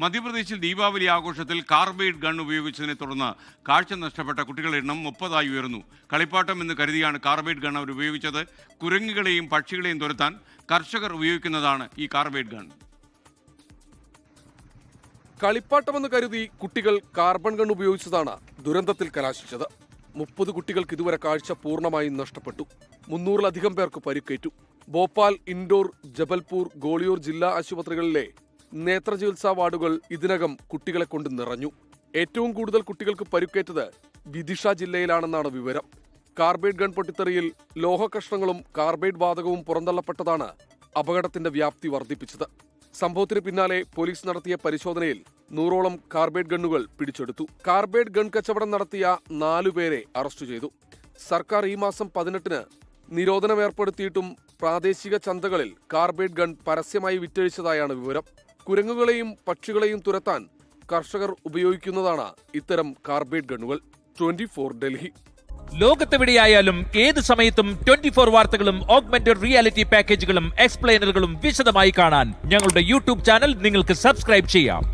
മധ്യപ്രദേശിൽ ദീപാവലി ആഘോഷത്തിൽ carbide gun ഉപയോഗിച്ചതിനെ തുടർന്ന് കാഴ്ച നഷ്ടപ്പെട്ട കുട്ടികളുടെ എണ്ണം 30 ഉയർന്നു. കളിപ്പാട്ടം എന്ന് കരുതിയാണ് കാർബൈഡ് ഗൺ അവർ ഉപയോഗിച്ചത്. കുരങ്ങുകളെയും പക്ഷികളെയും തുരത്താൻ കർഷകർ ഉപയോഗിക്കുന്നതാണ് ഈ കാർബൈഡ് ഗൺ. കളിപ്പാട്ടമെന്ന് കരുതി കുട്ടികൾ കാർബൺ ഗൺ ഉപയോഗിച്ചതാണ് ദുരന്തത്തിൽ കലാശിച്ചത്. 30 കുട്ടികൾക്ക് ഇതുവരെ കാഴ്ച പൂർണ്ണമായും നഷ്ടപ്പെട്ടു. 300-ലധികം പേർക്ക് പരിക്കേറ്റു. ഭോപ്പാൽ, ഇൻഡോർ, ജബൽപൂർ, ഗോളിയോർ ജില്ലാ ആശുപത്രികളിലെ നേത്രചികിത്സാ വാർഡുകൾ ഇതിനകം കുട്ടികളെ കൊണ്ട് നിറഞ്ഞു. ഏറ്റവും കൂടുതൽ കുട്ടികൾക്ക് പരിക്കേറ്റത് വിദിഷ ജില്ലയിലാണെന്നാണ് വിവരം. കാർബൈഡ് ഗൺ പൊട്ടിത്തെറിയിൽ ലോഹകഷ്ണങ്ങളും കാർബൈഡ് വാതകവും പുറന്തള്ളപ്പെട്ടതാണ് അപകടത്തിന്റെ വ്യാപ്തി വർദ്ധിപ്പിച്ചത്. സംഭവത്തിന് പിന്നാലെ പോലീസ് നടത്തിയ പരിശോധനയിൽ 100ഓളം കാർബൈഡ് ഗണ്ണുകൾ പിടിച്ചെടുത്തു. കാർബൈഡ് ഗൺ കച്ചവടം നടത്തിയ 4 പേരെ അറസ്റ്റ് ചെയ്തു. സർക്കാർ ഈ മാസം 18-ന് നിരോധനം ഏർപ്പെടുത്തിയിട്ടും പ്രാദേശിക ചന്തകളിൽ കാർബൈഡ് ഗൺ പരസ്യമായി വിറ്റഴിച്ചതായാണ് വിവരം. കുരങ്ങുകളെയും പക്ഷികളെയും തുരത്താൻ കർഷകർ ഉപയോഗിക്കുന്നതാണ് ഇത്തരം കാർബൈഡ് ഗണ്ണുകൾ. 24 ഡൽഹി. ലോകത്തെവിടെയായാലും ഏത് സമയത്തും 24 വാർത്തകളും ഓഗ്മെന്റഡ് റിയാലിറ്റി പാക്കേജുകളും എക്സ്പ്ലെയിനറുകളും വിശദമായി കാണാൻ ഞങ്ങളുടെ യൂട്യൂബ് ചാനൽ നിങ്ങൾക്ക് സബ്സ്ക്രൈബ് ചെയ്യാം.